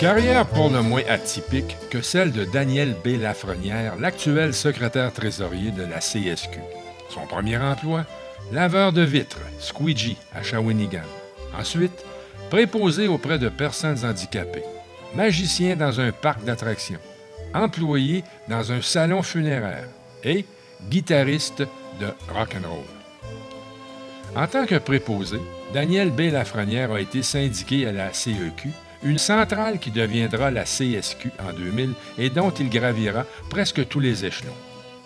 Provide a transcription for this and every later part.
carrière pour le moins atypique que celle de Daniel B. Lafrenière, l'actuel secrétaire trésorier de la CSQ. Son premier emploi, laveur de vitres, squeegee à Shawinigan. Ensuite, préposé auprès de personnes handicapées, magicien dans un parc d'attractions, employé dans un salon funéraire et guitariste de rock'n'roll. En tant que préposé, Daniel B. Lafrenière a été syndiqué à la CEQ, une centrale qui deviendra la CSQ en 2000 et dont il gravira presque tous les échelons.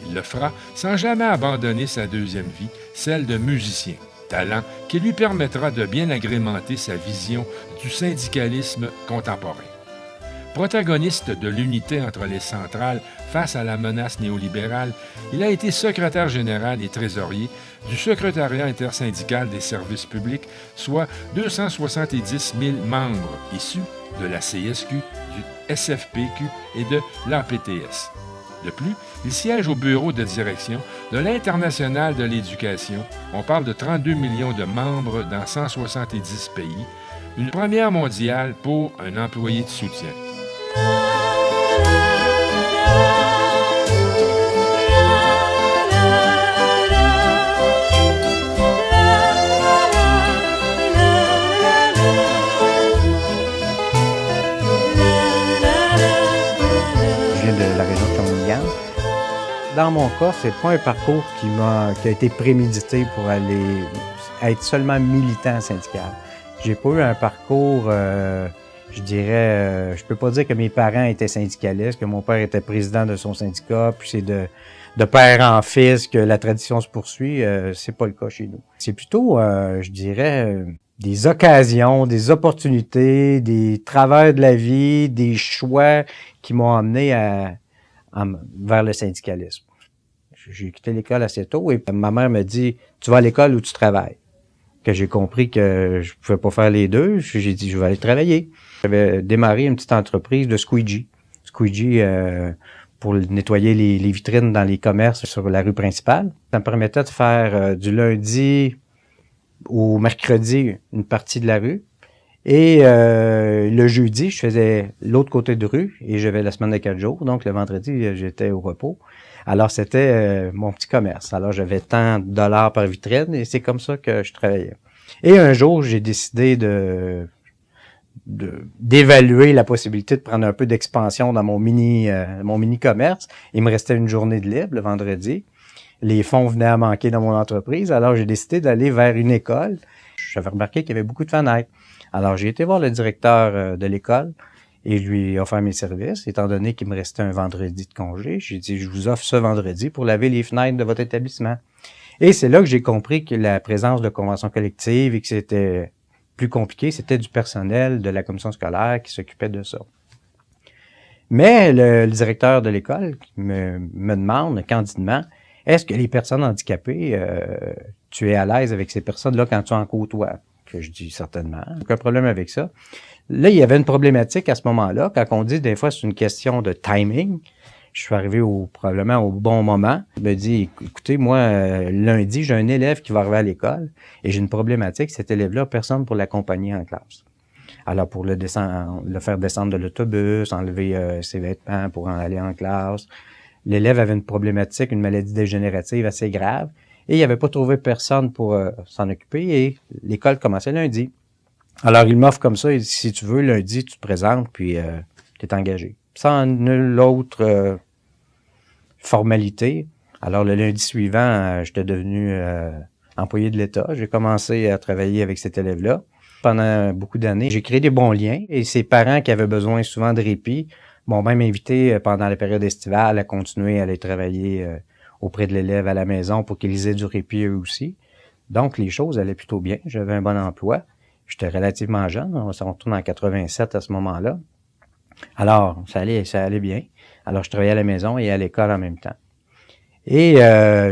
Il le fera sans jamais abandonner sa deuxième vie, celle de musicien, talent qui lui permettra de bien agrémenter sa vision du syndicalisme contemporain. Protagoniste de l'unité entre les centrales face à la menace néolibérale, il a été secrétaire général et trésorier du secrétariat intersyndical des services publics, soit 270 000 membres issus de la CSQ, du SFPQ et de l'APTS. De plus, il siège au bureau de direction de l'Internationale de l'éducation. On parle de 32 millions de membres dans 170 pays, une première mondiale pour un employé de soutien. Je viens de la région de Shawinigan. Dans mon cas, c'est pas un parcours qui a été prémédité pour aller être seulement militant syndical. J'ai pas eu un parcours, je dirais, je peux pas dire que mes parents étaient syndicalistes, que mon père était président de son syndicat, puis c'est de père en fils que la tradition se poursuit. C'est pas le cas chez nous. C'est plutôt, je dirais, des occasions, des opportunités, des travers de la vie, des choix qui m'ont amené vers le syndicalisme. J'ai quitté l'école assez tôt et ma mère me dit « Tu vas à l'école ou tu travailles? » Que j'ai compris que je pouvais pas faire les deux. J'ai dit « Je vais aller travailler. » J'avais démarré une petite entreprise de squeegee. Squeegee pour nettoyer les vitrines dans les commerces sur la rue principale. Ça me permettait de faire du lundi au mercredi une partie de la rue. Et le jeudi, je faisais l'autre côté de rue et j'avais la semaine de 4 jours. Donc, le vendredi, j'étais au repos. Alors, c'était mon petit commerce. Alors, j'avais tant de dollars par vitrine et c'est comme ça que je travaillais. Et un jour, j'ai décidé d'évaluer la possibilité de prendre un peu d'expansion dans mon mini commerce. Il me restait une journée de libre le vendredi. Les fonds venaient à manquer dans mon entreprise. Alors, j'ai décidé d'aller vers une école. J'avais remarqué qu'il y avait beaucoup de fenêtres. Alors, j'ai été voir le directeur de l'école et je lui ai offert mes services. Étant donné qu'il me restait un vendredi de congé, j'ai dit, je vous offre ce vendredi pour laver les fenêtres de votre établissement. Et c'est là que j'ai compris que la présence de conventions collectives et que c'était plus compliqué, c'était du personnel de la commission scolaire qui s'occupait de ça. Mais le directeur de l'école me demande candidement, est-ce que les personnes handicapées, tu es à l'aise avec ces personnes-là quand tu en côtoies? Que je dis certainement, aucun problème avec ça. Là, il y avait une problématique à ce moment-là, quand on dit des fois c'est une question de timing. Je suis arrivé probablement au bon moment. Il me dit, écoutez, moi, lundi, j'ai un élève qui va arriver à l'école et j'ai une problématique. Cet élève-là, personne pour l'accompagner en classe. Alors, pour le faire descendre de l'autobus, enlever ses vêtements pour en aller en classe. L'élève avait une problématique, une maladie dégénérative assez grave. Et il n'avait pas trouvé personne pour s'en occuper et l'école commençait lundi. Alors, il m'offre comme ça, il dit, si tu veux, lundi, tu te présentes, puis tu es engagé. Sans nulle autre formalité. Alors, le lundi suivant, j'étais devenu employé de l'État. J'ai commencé à travailler avec cet élève-là. Pendant beaucoup d'années, j'ai créé des bons liens et ses parents qui avaient besoin souvent de répit m'ont même invité pendant la période estivale à continuer à aller travailler auprès de l'élève à la maison pour qu'ils aient du répit eux aussi. Donc, les choses allaient plutôt bien. J'avais un bon emploi. J'étais relativement jeune. On retourne en 87 à ce moment-là. Alors, ça allait bien. Alors, je travaillais à la maison et à l'école en même temps. Et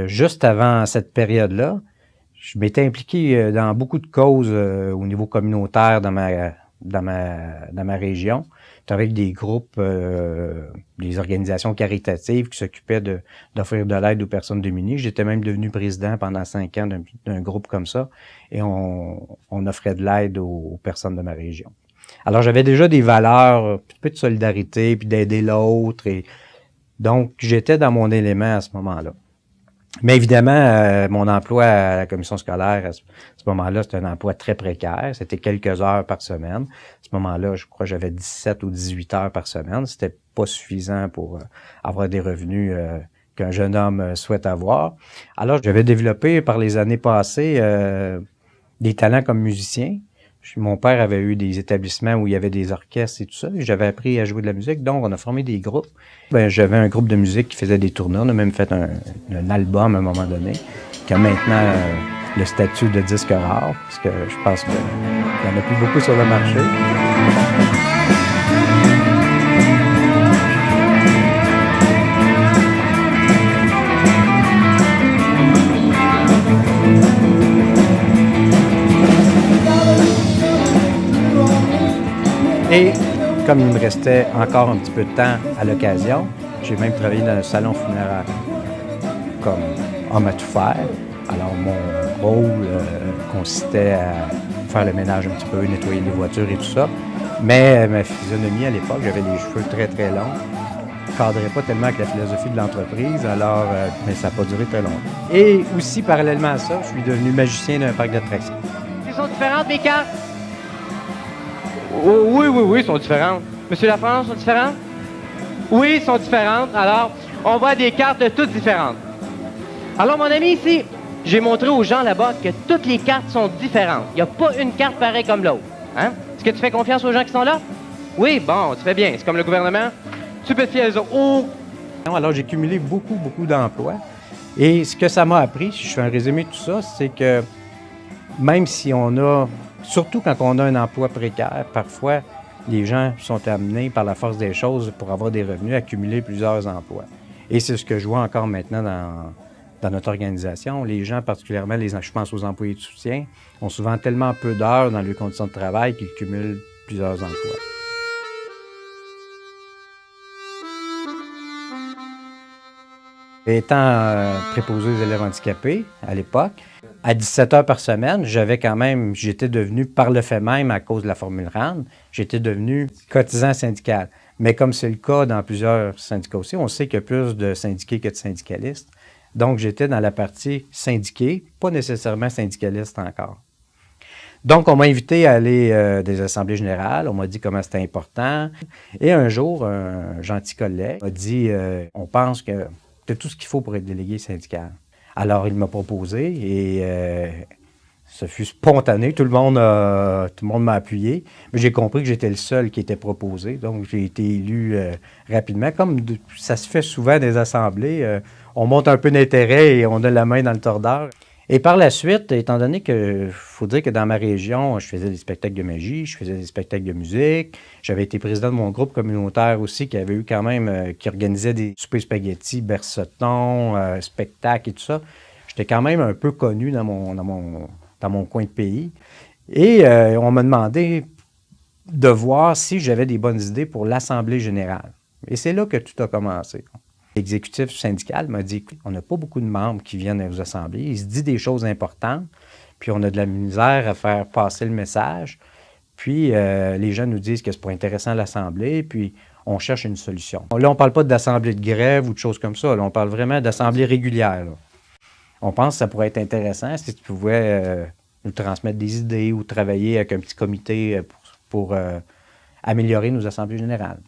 juste avant cette période-là, je m'étais impliqué dans beaucoup de causes au niveau communautaire dans ma région. Avec des groupes, des organisations caritatives qui s'occupaient d'offrir de l'aide aux personnes démunies. J'étais même devenu président pendant 5 ans d'un groupe comme ça et on offrait de l'aide aux personnes de ma région. Alors, j'avais déjà des valeurs, un peu de solidarité, puis d'aider l'autre. Et donc, j'étais dans mon élément à ce moment-là. Mais évidemment, mon emploi à la commission scolaire, à ce moment-là, c'était un emploi très précaire. C'était quelques heures par semaine. À ce moment-là, je crois que j'avais 17 ou 18 heures par semaine. C'était pas suffisant pour avoir des revenus qu'un jeune homme souhaite avoir. Alors, j'avais développé par les années passées des talents comme musicien. Mon père avait eu des établissements où il y avait des orchestres et tout ça. J'avais appris à jouer de la musique, donc on a formé des groupes. J'avais un groupe de musique qui faisait des tournées. On a même fait un album à un moment donné, qui a maintenant le statut de disque rare, parce que je pense qu'il n'y en a plus beaucoup sur le marché. Et comme il me restait encore un petit peu de temps à l'occasion, j'ai même travaillé dans un salon funéraire comme homme à tout faire. Alors mon rôle consistait à faire le ménage un petit peu, nettoyer les voitures et tout ça. Mais ma physionomie à l'époque, j'avais les cheveux très très longs. Je ne cadrais pas tellement avec la philosophie de l'entreprise, alors mais ça n'a pas duré très longtemps. Et aussi parallèlement à ça, je suis devenu magicien d'un parc d'attractions. Ils sont différentes mes cartes? Oh, oui, sont différentes. Monsieur Lafrance, sont différentes? Oui, sont différentes. Alors, on voit des cartes toutes différentes. Alors, mon ami, ici, j'ai montré aux gens là-bas que toutes les cartes sont différentes. Il n'y a pas une carte pareille comme l'autre. Hein? Est-ce que tu fais confiance aux gens qui sont là? Oui, bon, tu fais bien. C'est comme le gouvernement. Tu peux te fier aux autres. Oh! Alors, j'ai cumulé beaucoup d'emplois. Et ce que ça m'a appris, si je fais un résumé de tout ça, c'est que même si on a, surtout quand on a un emploi précaire, parfois, les gens sont amenés par la force des choses pour avoir des revenus, à cumuler plusieurs emplois. Et c'est ce que je vois encore maintenant dans notre organisation. Les gens, particulièrement, je pense aux employés de soutien, ont souvent tellement peu d'heures dans leurs conditions de travail qu'ils cumulent plusieurs emplois. Étant préposé aux élèves handicapés à l'époque, à 17 heures par semaine, j'étais devenu, par le fait même, à cause de la formule RAND, j'étais devenu cotisant syndical. Mais comme c'est le cas dans plusieurs syndicats aussi, on sait qu'il y a plus de syndiqués que de syndicalistes. Donc, j'étais dans la partie syndiquée, pas nécessairement syndicaliste encore. Donc, on m'a invité à aller à des assemblées générales. On m'a dit comment c'était important. Et un jour, un gentil collègue m'a dit on pense que tu as tout ce qu'il faut pour être délégué syndical. Alors, il m'a proposé et ce fut spontané. Tout le monde m'a appuyé. Mais j'ai compris que j'étais le seul qui était proposé. Donc, j'ai été élu rapidement. Comme ça se fait souvent des assemblées, on monte un peu d'intérêt et on a la main dans le tordeur. Et par la suite, étant donné que, faut dire que dans ma région, je faisais des spectacles de magie, je faisais des spectacles de musique, j'avais été président de mon groupe communautaire aussi, qui avait eu quand même, qui organisait des soupers spaghettis, bercettons, spectacles et tout ça. J'étais quand même un peu connu dans mon coin de pays. Et on m'a demandé de voir si j'avais des bonnes idées pour l'Assemblée générale. Et c'est là que tout a commencé. L'exécutif syndical m'a dit « On n'a pas beaucoup de membres qui viennent aux assemblées. Il se dit des choses importantes, puis on a de la misère à faire passer le message. Puis les gens nous disent que c'est pas intéressant l'assemblée, puis on cherche une solution. » Là, on ne parle pas d'assemblée de grève ou de choses comme ça. Là, on parle vraiment d'assemblée régulière. Là. On pense que ça pourrait être intéressant si tu pouvais nous transmettre des idées ou travailler avec un petit comité pour améliorer nos assemblées générales.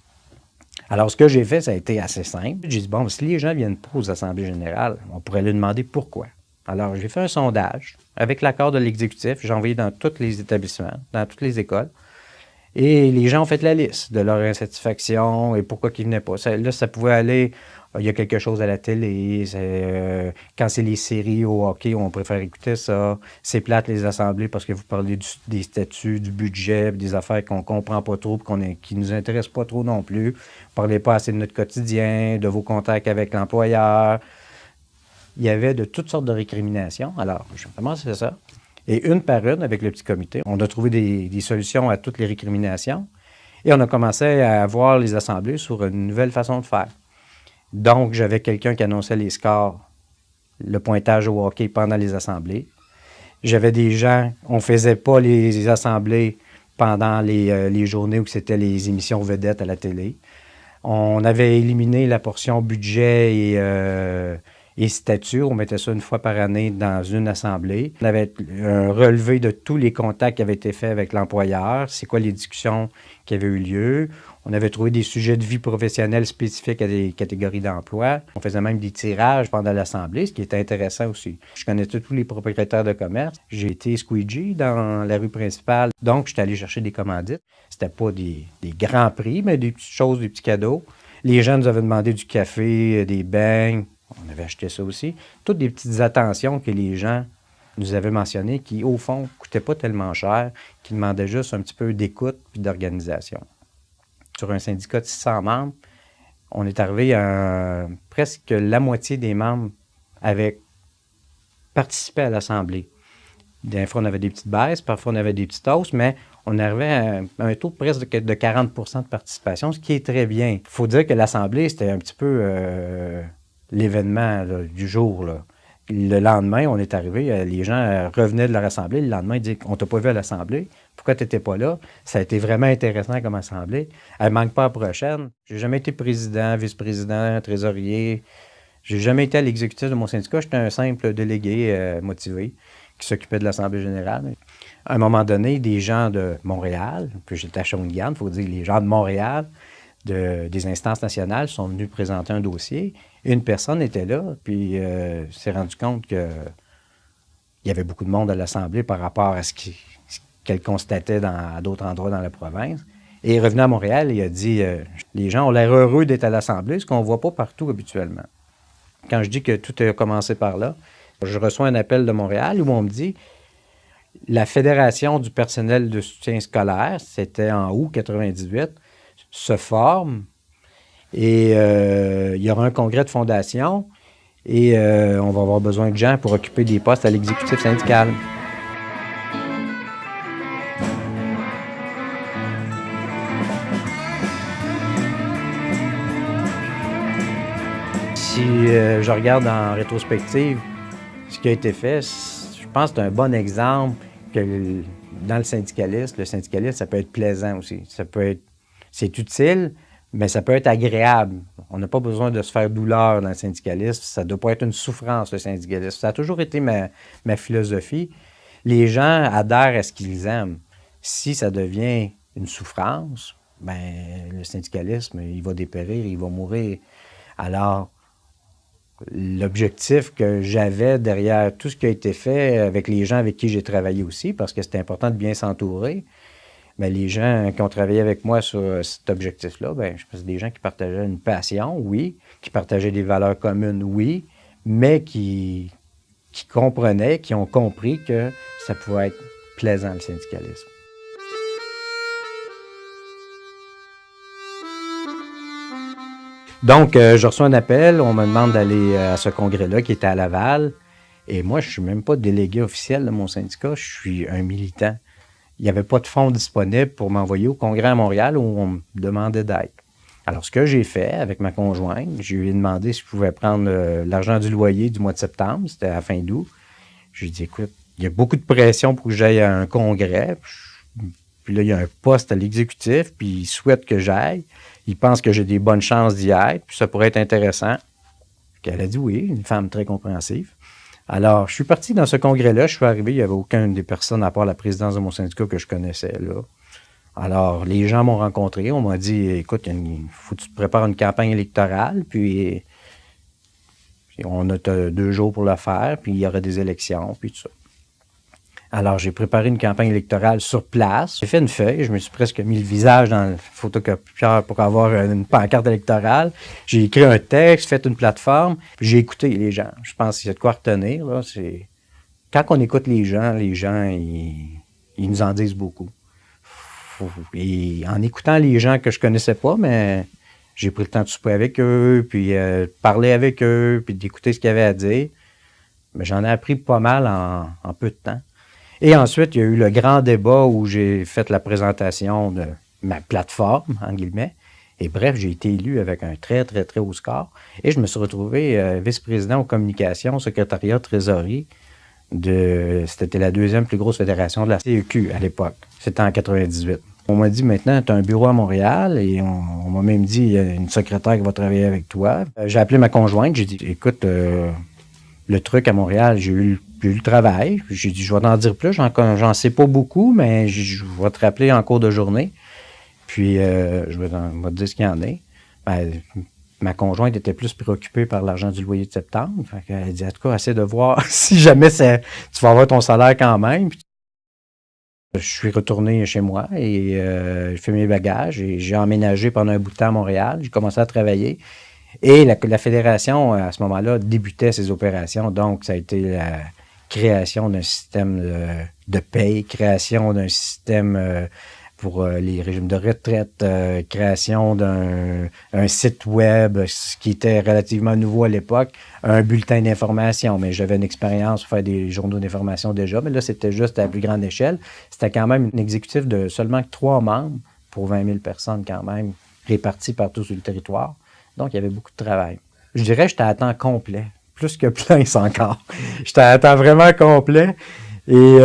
Alors, ce que j'ai fait, ça a été assez simple. J'ai dit, bon, si les gens ne viennent pas aux assemblées générales, on pourrait leur demander pourquoi. Alors, j'ai fait un sondage avec l'accord de l'exécutif. J'ai envoyé dans tous les établissements, dans toutes les écoles. Et les gens ont fait la liste de leur insatisfaction et pourquoi ils ne venaient pas. Ça pouvait aller, il y a quelque chose à la télé, quand c'est les séries au hockey, on préfère écouter ça. C'est plate les assemblées parce que vous parlez des statuts, du budget, des affaires qu'on ne comprend pas trop, qui ne nous intéressent pas trop non plus. Vous ne parlez pas assez de notre quotidien, de vos contacts avec l'employeur. Il y avait de toutes sortes de récriminations. Alors, j'ai commencé ça. Et une par une, avec le petit comité, on a trouvé des solutions à toutes les récriminations. Et on a commencé à voir les assemblées sur une nouvelle façon de faire. Donc, j'avais quelqu'un qui annonçait les scores, le pointage au hockey pendant les assemblées. J'avais des gens, on ne faisait pas les assemblées pendant les journées où c'était les émissions vedettes à la télé. On avait éliminé la portion budget et statut. On mettait ça une fois par année dans une assemblée. On avait un relevé de tous les contacts qui avaient été faits avec l'employeur, c'est quoi les discussions qui avaient eu lieu. On avait trouvé des sujets de vie professionnelle spécifiques à des catégories d'emploi. On faisait même des tirages pendant l'assemblée, ce qui était intéressant aussi. Je connaissais tous les propriétaires de commerce. J'ai été squeegee dans la rue principale, donc j'étais allé chercher des commandites. C'était pas des grands prix, mais des petites choses, des petits cadeaux. Les gens nous avaient demandé du café, des beignes. On avait acheté ça aussi. Toutes des petites attentions que les gens nous avaient mentionnées qui, au fond, ne coûtaient pas tellement cher, qui demandaient juste un petit peu d'écoute et d'organisation. Sur un syndicat de 600 membres, on est arrivé à presque la moitié des membres avaient participé à l'Assemblée. Des fois, on avait des petites baisses, parfois on avait des petites hausses, mais on arrivait à un taux de presque de 40 % de participation, ce qui est très bien. Il faut dire que l'Assemblée, c'était un petit peu l'événement là, du jour. Là. Le lendemain, on est arrivé, les gens revenaient de leur assemblée. Le lendemain, ils disaient « On t'a pas vu à l'assemblée. Pourquoi tu n'étais pas là? » Ça a été vraiment intéressant comme assemblée. Elle ne manque pas la prochaine. J'ai jamais été président, vice-président, trésorier. J'ai jamais été à l'exécutif de mon syndicat. J'étais un simple délégué motivé qui s'occupait de l'Assemblée générale. À un moment donné, des gens de Montréal, puis j'étais à Shawinigan, il faut dire les gens de Montréal, des instances nationales sont venus présenter un dossier. Une personne était là, puis s'est rendu compte qu'il y avait beaucoup de monde à l'Assemblée par rapport à ce qu'elle constatait à d'autres endroits dans la province. Et il est revenu à Montréal et il a dit les gens ont l'air heureux d'être à l'Assemblée, ce qu'on ne voit pas partout habituellement. Quand je dis que tout a commencé par là, je reçois un appel de Montréal où on me dit la Fédération du personnel de soutien scolaire, c'était en août 98, se forme et il y aura un congrès de fondation et on va avoir besoin de gens pour occuper des postes à l'exécutif syndical. Si je regarde en rétrospective ce qui a été fait, je pense que c'est un bon exemple que dans le syndicalisme, ça peut être plaisant aussi. C'est utile, mais ça peut être agréable. On n'a pas besoin de se faire douleur dans le syndicalisme. Ça ne doit pas être une souffrance, le syndicalisme. Ça a toujours été ma philosophie. Les gens adhèrent à ce qu'ils aiment. Si ça devient une souffrance, bien, le syndicalisme, il va dépérir, il va mourir. Alors, l'objectif que j'avais derrière tout ce qui a été fait avec les gens avec qui j'ai travaillé aussi, parce que c'était important de bien s'entourer, bien, les gens qui ont travaillé avec moi sur cet objectif-là, bien, je pense que c'est des gens qui partageaient une passion, oui, qui partageaient des valeurs communes, oui, mais qui comprenaient, qui ont compris que ça pouvait être plaisant, le syndicalisme. Donc, je reçois un appel, on me demande d'aller à ce congrès-là qui était à Laval. Et moi, je ne suis même pas délégué officiel de mon syndicat, je suis un militant. Il n'y avait pas de fonds disponibles pour m'envoyer au congrès à Montréal où on me demandait d'être. Alors, ce que j'ai fait avec ma conjointe, je lui ai demandé si je pouvais prendre l'argent du loyer du mois de septembre, c'était à la fin d'août. Je lui ai dit, écoute, il y a beaucoup de pression pour que j'aille à un congrès. Puis là, il y a un poste à l'exécutif, puis il souhaite que j'aille. Il pense que j'ai des bonnes chances d'y être, puis ça pourrait être intéressant. Puis elle a dit oui, une femme très compréhensive. Alors, je suis parti dans ce congrès-là. Je suis arrivé, il n'y avait aucune des personnes, à part la présidence de mon syndicat, que je connaissais là. Alors, les gens m'ont rencontré. On m'a dit, écoute, il faut que tu te prépares une campagne électorale, puis on a 2 jours pour le faire, puis il y aura des élections, puis tout ça. Alors, j'ai préparé une campagne électorale sur place. J'ai fait une feuille, je me suis presque mis le visage dans le photocopieur pour avoir une pancarte électorale. J'ai écrit un texte, fait une plateforme, puis j'ai écouté les gens. Je pense qu'il y a de quoi retenir. Là. Quand on écoute les gens, ils nous en disent beaucoup. Et en écoutant les gens que je connaissais pas, mais j'ai pris le temps de souper avec eux, puis de parler avec eux, puis d'écouter ce qu'ils avaient à dire. Mais j'en ai appris pas mal en peu de temps. Et ensuite, il y a eu le grand débat où j'ai fait la présentation de ma plateforme, en guillemets. Et bref, j'ai été élu avec un très, très, très haut score. Et je me suis retrouvé vice-président aux communications, secrétariat, trésorerie C'était la deuxième plus grosse fédération de la CEQ à l'époque. C'était en 98. On m'a dit, maintenant, tu as un bureau à Montréal et on m'a même dit, il y a une secrétaire qui va travailler avec toi. J'ai appelé ma conjointe, j'ai dit, écoute, le truc à Montréal, j'ai eu le travail. J'ai dit, je vais t'en dire plus, j'en sais pas beaucoup, mais je vais te rappeler en cours de journée. Puis, je vais te dire ce qu'il y en a. Ben, ma conjointe était plus préoccupée par l'argent du loyer de septembre. Fait qu'elle a dit, en tout cas, essaie de voir si jamais tu vas avoir ton salaire quand même. Puis, je suis retourné chez moi et j'ai fait mes bagages et j'ai emménagé pendant un bout de temps à Montréal. J'ai commencé à travailler. Et la fédération, à ce moment-là, débutait ses opérations. Donc, ça a été la création d'un système de paye, création d'un système pour les régimes de retraite, création d'un site web, ce qui était relativement nouveau à l'époque, un bulletin d'information. Mais j'avais une expérience pour faire des journaux d'information déjà, mais là, c'était juste à la plus grande échelle. C'était quand même un exécutif de seulement 3 membres pour 20 000 personnes quand même, réparties partout sur le territoire. Donc, il y avait beaucoup de travail. Je dirais que j'étais à temps complet, plus que plein, c'est encore. J'étais à temps vraiment complet. Et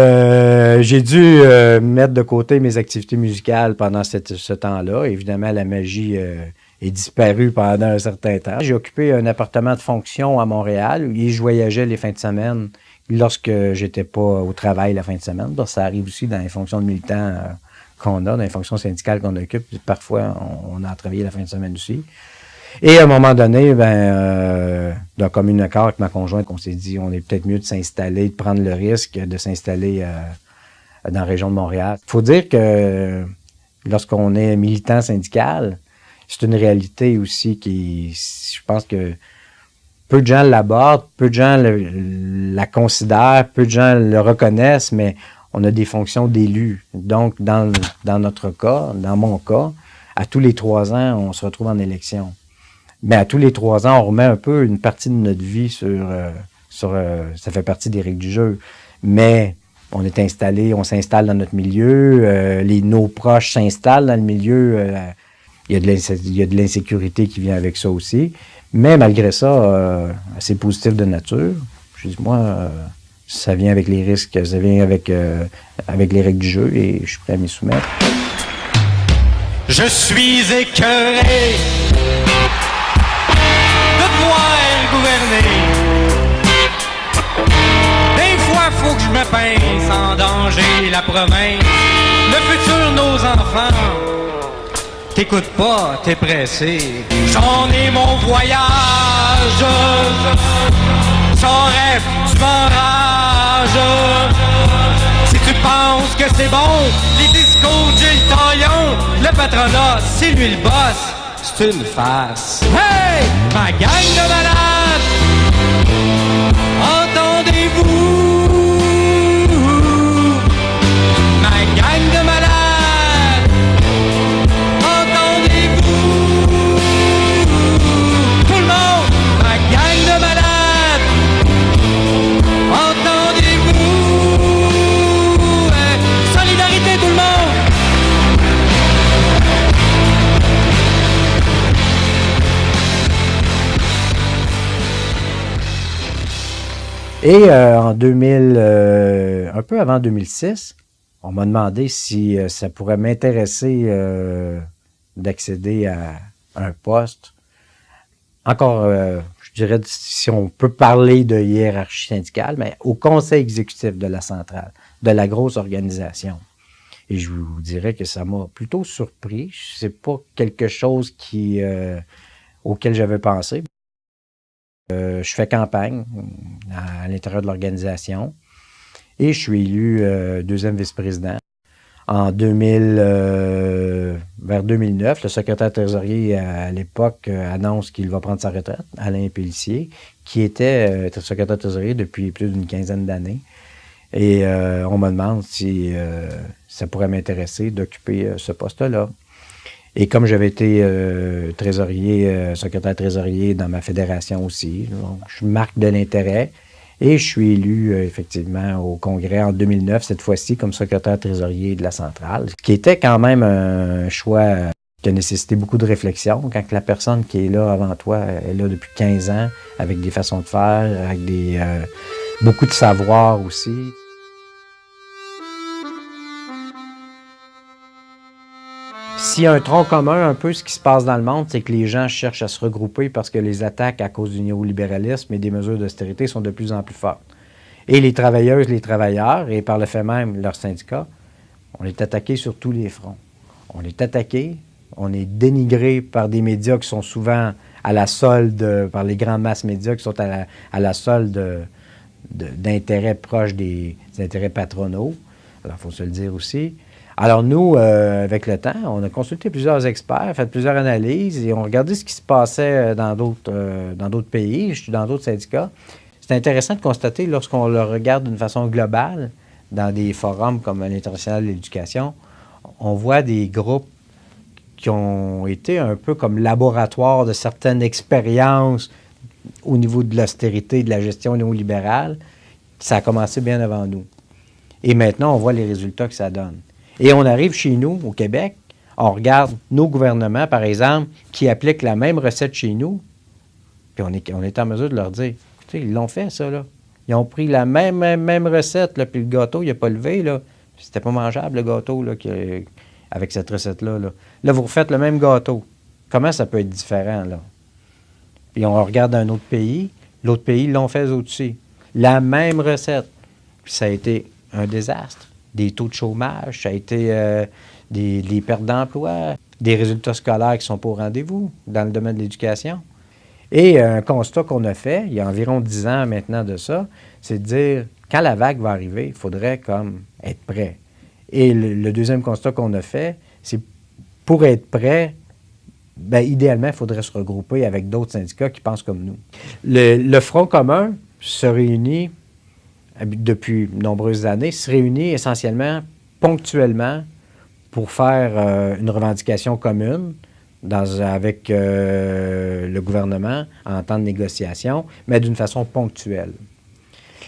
j'ai dû mettre de côté mes activités musicales pendant ce temps-là. Évidemment, la magie est disparue pendant un certain temps. J'ai occupé un appartement de fonction à Montréal et je voyageais les fins de semaine lorsque j'étais pas au travail la fin de semaine. Donc, ça arrive aussi dans les fonctions de militants qu'on a, dans les fonctions syndicales qu'on occupe. Parfois, on a travaillé la fin de semaine aussi. Et à un moment donné, d'un commun accord avec ma conjointe, on s'est dit, on est peut-être mieux de s'installer, de prendre le risque de s'installer dans la région de Montréal. Il faut dire que lorsqu'on est militant syndical, c'est une réalité aussi qui, je pense que peu de gens l'abordent, peu de gens la considèrent, peu de gens le reconnaissent, mais on a des fonctions d'élus. Donc, dans notre cas, dans mon cas, à tous les 3 ans, on se retrouve en élection. Mais à tous les 3 ans, on remet un peu une partie de notre vie sur ça fait partie des règles du jeu. Mais on est installé, on s'installe dans notre milieu, nos proches s'installent dans le milieu. Il y a de l'insécurité qui vient avec ça aussi. Mais malgré ça, assez positif de nature. Je dis, moi, ça vient avec les risques, ça vient avec les règles du jeu et je suis prêt à m'y soumettre. Je suis écœuré de devoir gouverner. Des fois, faut que je me pince en danger la province. Le futur, nos enfants. T'écoutes pas, t'es pressé. J'en ai mon voyage. Sans rêve, tu m'enrages. Si tu penses que c'est bon, les discours de Gilles Taillon, le patronat, c'est lui le boss, c'est une farce. Hey, ma gang de malades, entendez-vous? Ma gang de malades, entendez-vous? Tout le monde, ma gang de malades, entendez-vous? Solidarité tout le monde! Et en 2000, un peu avant 2006, on m'a demandé si ça pourrait m'intéresser d'accéder à un poste. Encore, je dirais, si on peut parler de hiérarchie syndicale, mais au conseil exécutif de la centrale, de la grosse organisation. Et je vous dirais que ça m'a plutôt surpris. C'est pas quelque chose auquel j'avais pensé. Je fais campagne à l'intérieur de l'organisation et je suis élu deuxième vice-président. En vers 2009, le secrétaire trésorier à l'époque annonce qu'il va prendre sa retraite, Alain Pellissier, qui était secrétaire trésorier depuis plus d'une quinzaine d'années. Et on me demande si ça pourrait m'intéresser d'occuper ce poste-là. Et comme j'avais été secrétaire trésorier dans ma fédération aussi, donc je marque de l'intérêt et je suis élu effectivement au congrès en 2009, cette fois-ci comme secrétaire trésorier de la centrale, qui était quand même un choix qui a nécessité beaucoup de réflexion. Quand la personne qui est là avant toi est là depuis 15 ans, avec des façons de faire, avec beaucoup de savoir aussi. S'il y a un tronc commun, un peu ce qui se passe dans le monde, c'est que les gens cherchent à se regrouper parce que les attaques à cause du néolibéralisme et des mesures d'austérité sont de plus en plus fortes. Et les travailleuses, les travailleurs, et par le fait même leurs syndicats, on est attaqué sur tous les fronts. On est attaqué, on est dénigré par des médias qui sont souvent à la solde, par les grandes masses médias qui sont à la solde d'intérêts proches des intérêts patronaux. Alors, il faut se le dire aussi. Alors, nous, avec le temps, on a consulté plusieurs experts, fait plusieurs analyses et on regardait ce qui se passait dans d'autres pays, dans d'autres syndicats. C'est intéressant de constater, lorsqu'on le regarde d'une façon globale, dans des forums comme l'International de l'éducation, on voit des groupes qui ont été un peu comme laboratoire de certaines expériences au niveau de l'austérité, de la gestion néolibérale. Ça a commencé bien avant nous. Et maintenant, on voit les résultats que ça donne. Et on arrive chez nous, au Québec, on regarde nos gouvernements, par exemple, qui appliquent la même recette chez nous, puis on est en mesure de leur dire, écoutez, ils l'ont fait, ça, là. Ils ont pris la même recette, là, puis le gâteau, il n'a pas levé, là. C'était pas mangeable, le gâteau, là, avec cette recette-là. Là. Là, vous refaites le même gâteau. Comment ça peut être différent, là? Puis on regarde un autre pays, l'autre pays, ils l'ont fait eux aussi. La même recette. Puis ça a été un désastre. Des taux de chômage, ça a été des pertes d'emploi, des résultats scolaires qui ne sont pas au rendez-vous dans le domaine de l'éducation. Et un constat qu'on a fait, il y a environ 10 ans maintenant de ça, c'est de dire, quand la vague va arriver, il faudrait comme être prêt. Et le deuxième constat qu'on a fait, c'est pour être prêt, bien, idéalement, il faudrait se regrouper avec d'autres syndicats qui pensent comme nous. Le Front commun se réunit depuis de nombreuses années, se réunit essentiellement, ponctuellement, pour faire une revendication commune avec le gouvernement en temps de négociation, mais d'une façon ponctuelle.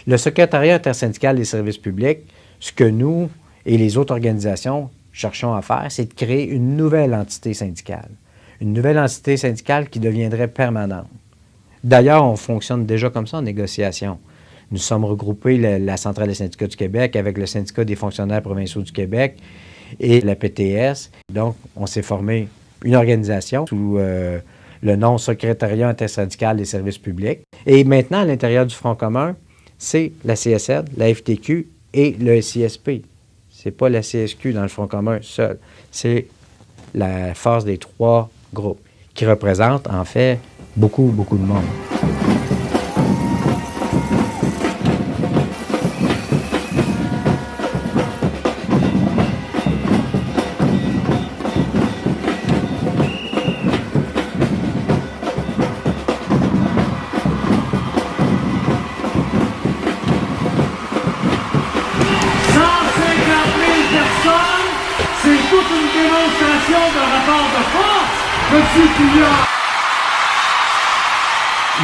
Le secrétariat intersyndical des services publics, ce que nous et les autres organisations cherchons à faire, c'est de créer une nouvelle entité syndicale. Une nouvelle entité syndicale qui deviendrait permanente. D'ailleurs, on fonctionne déjà comme ça en négociation. Nous sommes regroupés, la Centrale des syndicats du Québec, avec le Syndicat des fonctionnaires provinciaux du Québec et la PTS. Donc, on s'est formé une organisation sous le nom Secrétariat intersyndical des services publics. Et maintenant, à l'intérieur du Front commun, c'est la CSN, la FTQ et le SISP. C'est pas la CSQ dans le Front commun seul. C'est la force des trois groupes qui représentent, en fait, beaucoup de monde.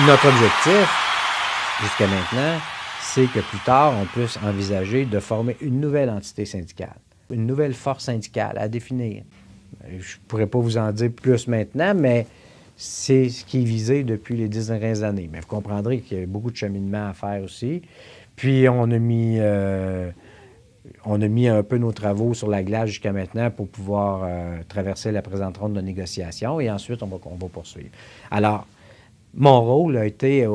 Notre objectif, jusqu'à maintenant, c'est que plus tard, on puisse envisager de former une nouvelle entité syndicale, une nouvelle force syndicale à définir. Je ne pourrais pas vous en dire plus maintenant, mais c'est ce qui est visé depuis les 10 dernières années. Mais vous comprendrez qu'il y a beaucoup de cheminement à faire aussi. Puis on a mis un peu nos travaux sur la glace jusqu'à maintenant pour pouvoir traverser la présente ronde de négociation et ensuite on va poursuivre. Alors, mon rôle a été,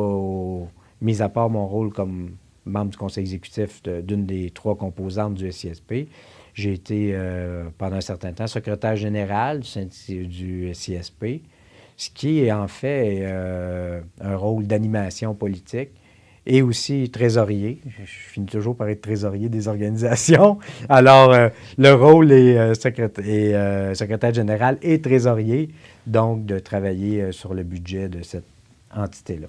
mis à part mon rôle comme membre du conseil exécutif d'une des trois composantes du SISP, j'ai été pendant un certain temps secrétaire général du SISP, ce qui est en fait un rôle d'animation politique et aussi trésorier. Je finis toujours par être trésorier des organisations. Alors, le rôle est secrétaire général et trésorier, donc de travailler sur le budget de cette entité-là.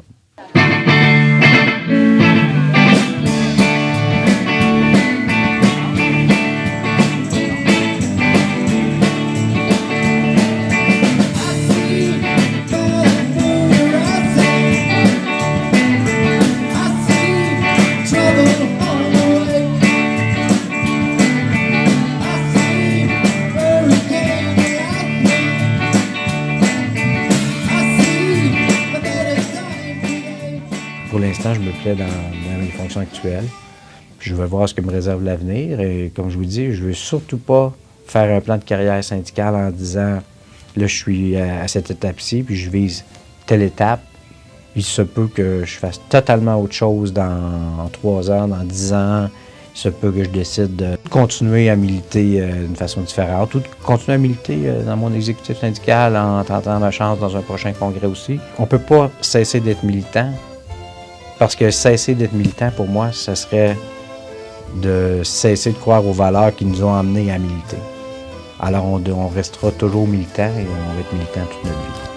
Pour l'instant, je me plais dans les fonction actuelle. Je vais voir ce que me réserve l'avenir et comme je vous dis, je veux surtout pas faire un plan de carrière syndicale en disant là, je suis à cette étape-ci, puis je vise telle étape. Il se peut que je fasse totalement autre chose dans 3 ans, dans 10 ans. Il se peut que je décide de continuer à militer d'une façon différente ou de continuer à militer dans mon exécutif syndical en tentant ma chance dans un prochain congrès aussi. On ne peut pas cesser d'être militant parce que cesser d'être militant, pour moi, ce serait de cesser de croire aux valeurs qui nous ont amenés à militer. Alors on restera toujours militant et on va être militant toute notre vie.